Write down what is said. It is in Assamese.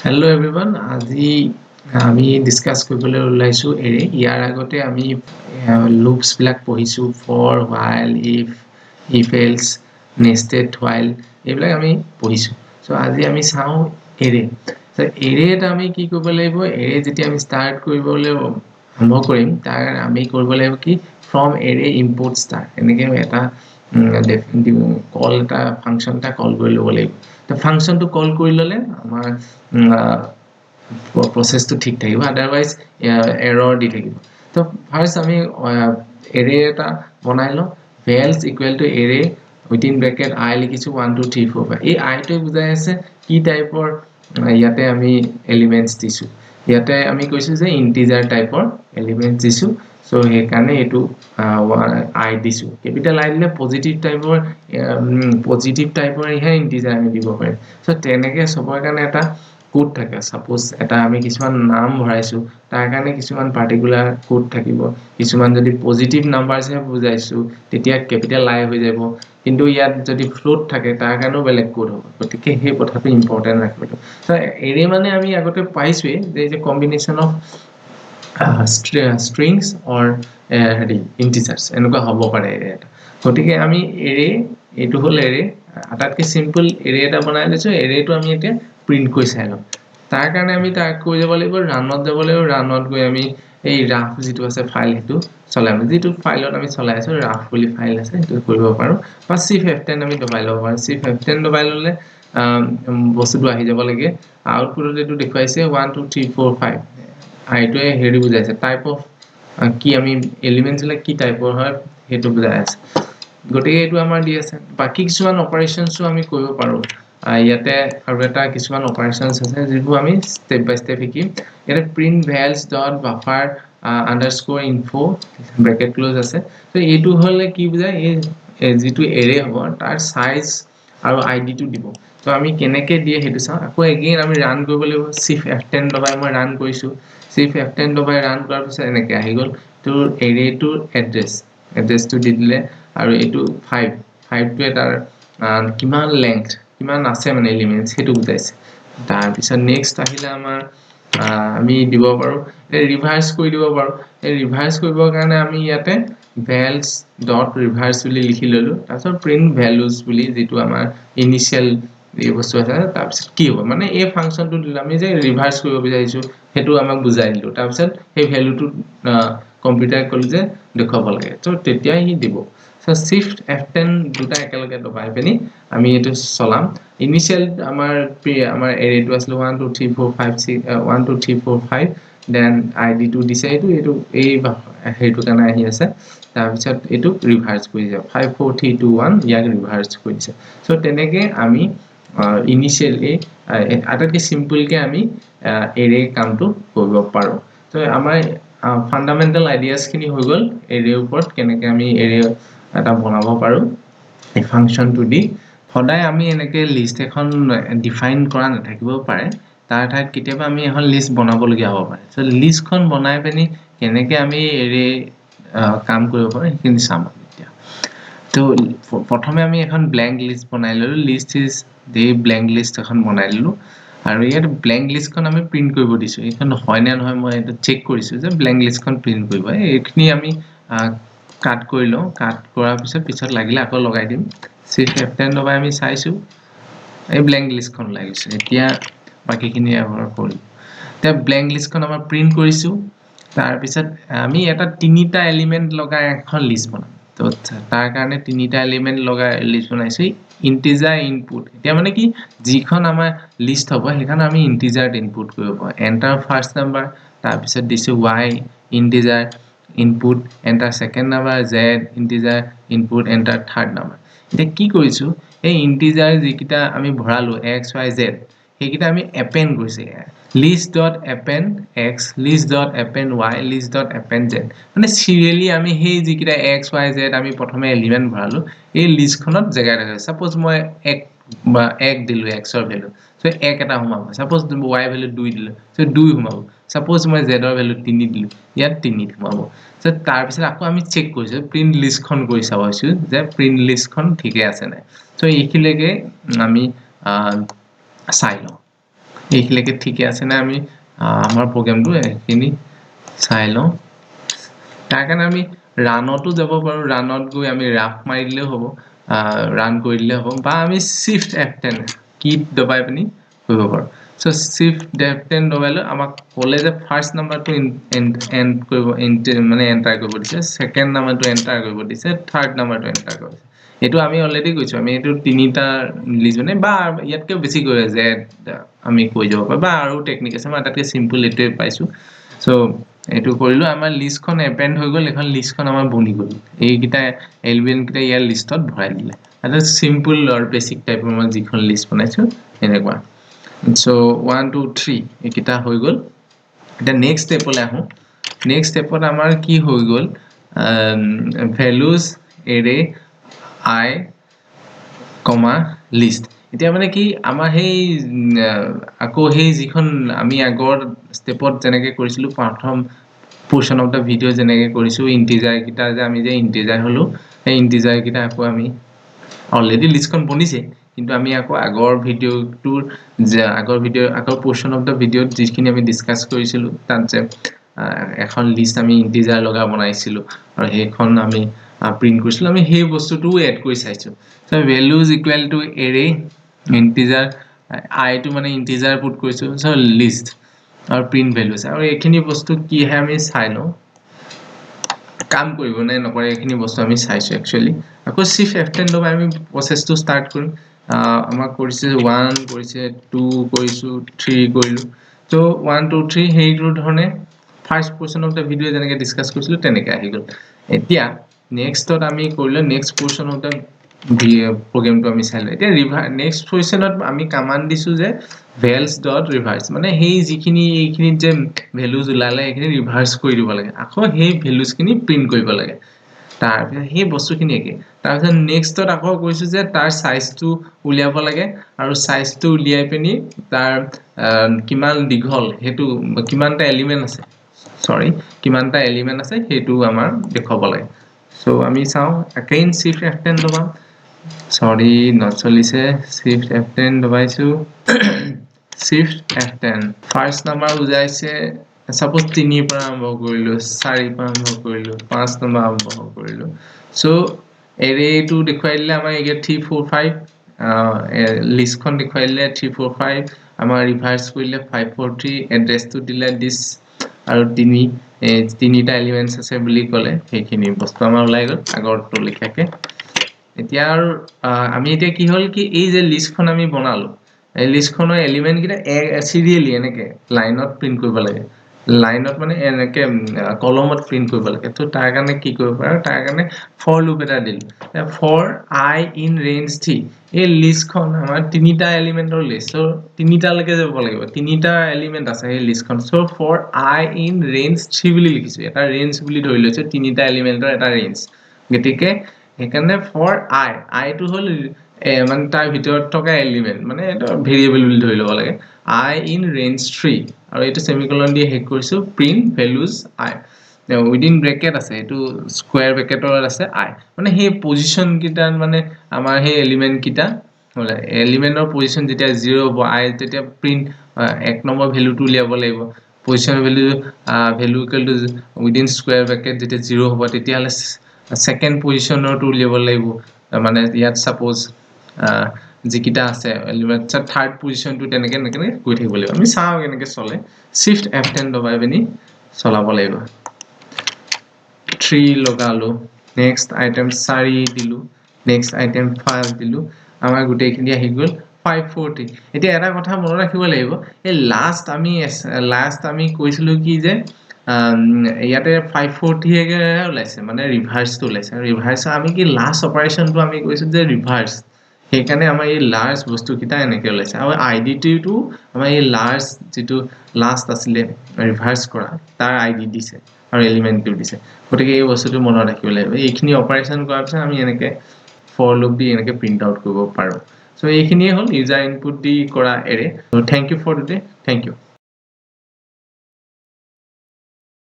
Hello everyone, আজি আমি ডিসকাস কৰিবলৈ ওলাইছো এৰে ইয়াৰ আগতে আমি লুপস বিলাক পঢ়িছো for while if else nested while এইবিলাক আমি পঢ়িছো সো আজি আমি চাও এৰে সো এৰেত আমি কি কৰিব লাগিব এৰে যেতিয়া আমি স্টাৰ্ট কৰিবলৈ আৰম্ভ কৰিম তাৰ আমি কৰিব লাগিব কি from array import start এনেকৈ এটা কল এটা ফাংচন এটা কল কৰি ল'ব লাগিব তো ফাংচনটো কল কৰি ল'লে আমাৰ process to ঠিক থাকিব otherwise error দি থাকিব তো ফাৰ্স্ট আমি array এটা বনাই লওঁ vals equal to array within bracket I লিখিছো 1 2 3 4 5 এই I টো বুজাই আছে কি টাইপৰ ইয়াতে আমি এলিমেন্টস দিছো ইয়াতে আমি কৈছো যে ইন্টিজাৰ টাইপৰ এলিমেন্টস দিছো সো হে কাৰণে এটো I দিছো ক্যাপিটাল I দিলে পজিটিভ টাইপৰ ইহে ইন্টিজাৰ আমি দিব পাৰিম সো তেনেকে সবৰ কাৰণে এটা কোড থাকে সাপোজ এটা আমি কিছুমান নাম ভৰাইছো তাৰ কাৰণে কিছুমান পাৰ্টিকুলাৰ কোড থাকিব কিছুমান যদি পজিটিভ নাম্বাৰছ হে বুজাইছো তেতিয়া ক্যাপিটাল I হৈ যাব কিন্তু ইয়াত যদি ফ্লোট থাকে তাৰ কাৰণেও বেলেগ কোড হ'ব গতিকে হে কথাটো ইম্পৰ্টেন্ট ৰাখিব সো এৰে মানে আমি আগতে পাইছোৱে যে যে combination of strings or integers এনেকুৱা হ'ব পাৰে এৰে এটা গতিকে আমি এৰে এটো হল এৰে আটাতকে সিম্পল এৰে এটা বনাই লৈছো এৰেটো আমি এতিয়া প্ৰিন্ট কৰি চাই লম তাৰ কাৰণে আমি তাক কৈ যাব লাগিব ৰানত যাব লাগিব ৰানত গৈ আমি এই ৰাফ যেটো আছে ফাইল হেতু চলাম যেটো ফাইলত আমি চলাই আছো ৰাফ বুলি ফাইল আছে হেতু কৰিব পাৰো বা cf10 আমি দবাই লব পাৰো cf10 দবাই ললে বস্তুটো আহি যাব লাগে আউটপুটত এটো দেখুৱাইছে 1 2 3 4 5 আইটোৱে হেৰি বুজাইছে টাইপ অফ কি আমি এলিমেন্টস বিলাক কি টাইপৰ হয় হেতু বুজাই আছে গতিকে এটো আমাৰ দি আছে বাকি কিছুমান অপাৰেশনসও আমি কৰিব পাৰো ইয়াতে আৰু এটা কিছুমান অপাৰেশনস আছে যেটো আমি স্টেপ বাই স্টেপ শিকিম ইয়াতে print vals.buffer _info bracket close আছে তো এটো হলে কি বুজায় এই যেটো এৰে হ'ব তাৰ সাইজ আৰু আইডি টো দিব তো আমি কেনেকে দিয়ে হেতু চাও আকৌ এগেইন আমি ৰান কৰিব লাগিব cf10 দবাই মই ৰান কৰিছো cf10 দবাই ৰান কৰাৰ পিছত এনেকে আহি গল তো এৰেটোৰ এড্ৰেছটো দি দিলে আৰু এটো 5 টো এটাৰ কিমান লেংথ কিমান আছে মানে এলিমেন্টস হেতু বুজাইছে তাৰ পিছত নেক্সট আহিলে আমাৰ আমি দিব পাৰো ৰিভাৰ্স কৰি দিব পাৰো এই ৰিভাৰ্স কৰিবৰ কাৰণে আমি ইয়াতে vals.reverse বুলি লিখি ললো তাৰপিছত print values বুলি যেটো আমাৰ ইনিশিয়াল এই বস্তু আছে তাৰপিছত কি হ'ব মানে এই ফাংচনটো দিলে আমি যে ৰিভাৰ্স কৰিব বিচাৰিছো হেতু আমাক বুজাই দিলো তাৰপিছত এই ভ্যালুটো কম্পিউটাৰ কল যে দেখুৱাব লাগে তো তেতিয়া হি দিব সো shift f10 দুটা একেলগে দবাই পেনি আমি এটো চলাম ইনিশিয়াল আমাৰ এৰেটো আছিল 1 2 3 4 5 6 1 2 3 4 5 দেন আইডি টো দিছে এটো এই হেতু কাৰণে আহি আছে তাৰ পিছত এটো ৰিভাৰ্স কৰি যাব 5 4 3 2 1 ইয়াক ৰিভাৰ্স কৰি দিছে সো তেনেকে আমি ইনিশিয়ালি আটাতকে সিম্পল কে আমি এৰে কামটো কৰিব পাৰো তো আমাৰ ফান্ডামেন্টাল আইডিয়াস খিনি হৈ গল এৰে ওপৰত কেনেকে আমি এৰে এটা বনাব পাৰো এই ফাংচনটো দি সদায় আমি এনেকে লিষ্ট এখন ডিফাইন কৰা নাথাকিব পাৰে তাৰ ঠাইত কেতিয়াবা আমি এখন লিষ্ট বনাব লগিয়া হ'ব পাৰে সো লিষ্টখন বনাই পেনি কেনেকে আমি এৰে কাম কৰিব পাৰো হেখিনি চাম এতিয়া তো প্ৰথমে আমি এখন ব্ল্যাঙ্ক লিষ্ট বনাই ললো list is the blank list এখন বনাই ললো আৰু ইয়াত ব্ল্যাঙ্ক লিষ্টখন আমি প্ৰিন্ট কৰিব দিছো এখন হয় না নহয় মই এটা চেক কৰিছো যে ব্ল্যাঙ্ক লিষ্টখন প্ৰিন্ট কৰিব এইখিনি আমি কাট কৰি লওঁ কাট কৰাৰ পিছত লাগিলে আকৌ লগাই দিম cf10 দবাই আমি চাইছো এই ব্ল্যাঙ্ক লিষ্টখন ওলাই গৈছে এতিয়া বাকিখিনি এবাৰ কৰিম তে ব্ল্যাঙ্ক লিষ্টখন আমাৰ প্ৰিন্ট কৰিছো তাৰ পিছত আমি এটা তিনিটা এলিমেন্ট লগাই এখন লিষ্ট বনাম তো তাৰ কাৰণে তিনিটা এলিমেন্ট লগাই লিষ্ট বনাইছো ইন্টিজাৰ ইনপুট এতিয়া মানে কি যিখন আমাৰ লিষ্ট হ'ব হেখন আমি ইন্টিজাৰ ইনপুট কৰিব পাৰো এন্টাৰ ফাৰ্স্ট নাম্বাৰ তাৰ পিছত দিছো y integer input enter second number z integer input enter third number এটা কি কৰিছো এই ইন্টিজাৰ যিকিটা আমি ভৰালো x y z হেকিটা আমি append কৰিছে list.append x list.append y list.append z মানে সিৰিয়ালি আমি হেই যিকিটা x y z আমি প্ৰথমে এলিমেন্ট ভৰালো এই লিষ্টখনত জাগা ৰাখে সাপোজ মই এক দিলো x ৰ ভ্যালু সো এক এটা হুমাব সাপোজ y ভ্যালু 2 দিলো সো 2 হুমাব সাপোজ মই z ৰ ভ্যালু 3 দিলো ইয়াত 3 হুমাব সো তাৰ পিছত আকৌ আমি চেক কৰিছো প্ৰিন্ট লিষ্টখন কৰি চাবাইছো যে প্ৰিন্ট লিষ্টখন ঠিকে আছে নাই সো এইখিলৈকে আমি চাই লওঁ এইখিলৈকে ঠিকে আছে না আমি আমাৰ প্ৰগ্ৰামটো এখিনি চাই লওঁ তাৰ কাৰণে আমি ৰানতো যাব পাৰো ৰানত গৈ আমি ৰাফ মাৰি দিলেও হ'ব ৰান কৰি দিলে হ'ব বা আমি শিফট F10 কি দবাই পিনি কৰিব পাৰো সো শিফট F10 দবাইলে আমাক ক'লে যে ফাৰ্স্ট নাম্বাৰটো এন্ড কৰিব মানে এন্টাৰ কৰিব দিছে সেকেন্ড নাম্বাৰটো এন্টাৰ কৰিব দিছে থাৰ্ড নাম্বাৰটো এন্টাৰ কৰিব দিছে এটো আমি অলৰেডি কৈছো আমি এটো তিনিটা লিজনে বা ইয়াতকে বেছি গৈ যে আমি কৈ যাব পাৰো বা আৰু টেকনিক আছে মই তাতকে সিম্পল এটোৱে পাইছো সো এটো কৰিলো আমাৰ লিষ্টখন এপেন্ড হৈ গল এখন লিষ্টখন আমাৰ বনি গল এইকিটা এলিমেন্ট কিটা ইয়াৰ লিষ্টত ভৰাই দিলে এটা সিম্পল আৰু বেসিক টাইপৰ মই যিখন লিষ্ট বনাইছো এনেকুৱা সো 1 2 3 এইকিটা হৈ গল এটা নেক্সট স্টেপলে আহো নেক্সট স্টেপত আমাৰ কি হৈ গল values array I comma list এতিয়া মানে কি আমাৰ হেই আকৌ হেই যিখন আমি আগৰ স্টেপত যেনেকৈ কৰিছিলো প্ৰথম portion of the video যেনেকৈ কৰিছো ইন্টিজাৰ কিটা যে আমি যে ইন্টিজাৰ হলো এই ইন্টিজাৰ কিটা আকৌ আমি অলৰেডি লিষ্টখন বনিছে কিন্তু আমি আকৌ আগৰ ভিডিওটোৰ যে আগৰ ভিডিও আগৰ portion of the video যিখিনি আমি ডিসকাস কৰিছিলো তাত যে এখন লিষ্ট আমি ইন্টিজাৰ লগা বনাইছিলো আৰু হেখন আমি প্ৰিন্ট কৰিছিলো আমি সেই বস্তুটো এড কৰি চাইছো so values equal to array integer I to মানে integer পুট কৰিছো সো লিষ্ট আৰু প্ৰিন্ট ভ্যালুজ আৰু এইখিনি বস্তু কি হে আমি চাই লওঁ কাম কৰিব নাই নকৰে এইখিনি বস্তু আমি চাইছো একচুয়ালি আকৌ শিফট F10 দবাই আমি প্ৰসেসটো স্টাৰ্ট কৰিম আমাক কৰিছে 1 কৰিছে 2 কৰিছো 3 কৰিলো সো 1 2 3 হেইটো ধৰণে first portion of the video যেনেকৈ ডিসকাস কৰিছিলো তেনেকৈ আহি গল এতিয়া নেক্সটত আমি কৰিলে নেক্সট পোৰশন অফ দা প্ৰগ্ৰামটো আমি চাইলো এতিয়া নেক্সট পোৰশনত আমি কমান্ড দিছো যে vals.reverse মানে হেই যিখিনি এইখিনি যে ভ্যালুজ উলালে এইখিনি ৰিভাৰ্স কৰি দিব লাগে আকৌ হেই ভ্যালুজ খিনি প্ৰিন্ট কৰিব লাগে তাৰ হেই বস্তুখিনি একে তাৰ পিছত নেক্সটত আকৌ কৈছো যে তাৰ সাইজটো উলিয়াব লাগে আৰু সাইজটো উলিয়াই পিনি তাৰ কিমান দীঘল হেতু কিমানটা এলিমেন্ট আছে সৰি কিমানটা এলিমেন্ট আছে হেতু আমাৰ দেখাব লাগে সো আমি চাও again shift F10 দবাম সৰি নট চলিছে shift F10 দবাইছো shift F10 first number বুজাইছে suppose 3 পৰা আৰম্ভ কৰিলো 4 পৰা আৰম্ভ কৰিলো 5 নম্বৰ আৰম্ভ কৰিলো সো এৰে টু দেখুৱাই দিলে আমাৰ 3 4 5 লিষ্টখন দেখুৱাই দিলে 3 4 5 আমাৰ ৰিভাৰ্স কৰিলে 5 4 3 এড্ৰেছটো দিলে দিস আৰু তিনিটা এলিমেন্টস আছে বুলি ক'লে সেইখিনি বস্তু আমাৰ ওলাই গল আগৰটো লিখাকে এতিয়া আৰু আমি এতিয়া কি হল কি এই যে লিষ্টখন আমি বনালো এই লিষ্টখনৰ এলিমেন্ট কিটা সিৰিয়ালি এনেকে লাইনত প্ৰিন্ট কৰিব লাগে লাইনত মানে এনেকে কলমত প্ৰিন্ট কৰিব লাগে তো তাৰ কাৰণে কি কৰিব পাৰো তাৰ কাৰণে ফৰ লুপ এটা দিল ফৰ I in range 3 এই লিষ্টখন আমাৰ তিনিটা এলিমেন্টৰ লিষ্ট সো তিনিটা লৈকে যাব লাগিব তিনিটা এলিমেন্ট আছে এই লিষ্টখন so for I in range 3 বুলি লিখিছো এটা ৰেঞ্জ বুলি ধৰি লৈছো তিনিটা এলিমেন্টৰ এটা ৰেঞ্জ গতিকে সেইকাৰণে ফৰ I টো হল মানে তাৰ ভিতৰত থকা এলিমেন্ট মানে এটা ভেৰিয়েবল বুলি ধৰি লব লাগে I in range 3 আৰু এটা সেমিকলন দিয়ে হেক কৰিছো print values I within bracket আছে এটো স্কয়াৰ ব্ৰেকেটৰ আছে I মানে হে পজিশন কিটা মানে আমাৰ হে এলিমেন্ট কিটা হলে এলিমেন্টৰ পজিশন যেতিয়া 0 হ'ব I তেতিয়া প্ৰিন্ট এক নম্বৰ ভ্যালুটো উলিয়াব লাগিব position value equal to within square bracket যেতিয়া 0 হ'ব তেতিয়া হলে সেকেন্ড পজিশনৰটো উলিয়াব লাগিব মানে ইয়াত সাপোজ যিকিটা আছে এলিমেন্ট থাৰ্ড পজিশনটো তেনেকে গৈ থাকিব লাগিব আমি চাও কেনেকে চলে শিফট F10 দবাই পিনি চলাব লাগিব 3 লগালো নেক্সট আইটেম 4 দিলু নেক্সট আইটেম 5 দিলু আমাৰ গুটেইখিনি আহি গল 540 এতিয়া এটা কথা মনত ৰাখিব লাগিব এই লাষ্ট আমি কৈছিলো কি যে ইয়াতে 540 একে ওলাইছে মানে ৰিভাৰ্সটো ওলাইছে ৰিভাৰ্স আমি কি লাষ্ট অপাৰেশনটো আমি কৈছো যে ৰিভাৰ্স সেইকাৰণে আমাৰ এই লাৰ্জ বস্তু কিটা এনেকে ওলাইছে আৰু আইডিটো আমাৰ এই লাৰ্জ যেটো লাষ্ট আছিল ৰিভাৰ্স কৰা তাৰ আইডি দিছে আৰু এলিমেন্টটো দিছে গতিকে এই বস্তুটো মনত ৰাখিব লাগিব এইখিনি অপাৰেশন কৰাৰ পিছত আমি এনেকে ফৰ লুপ দি এনেকে প্ৰিন্ট আউট কৰিব পাৰো সো এইখিনিয়ে হল ইউজাৰ ইনপুট দি কৰা array so thank you for today thank U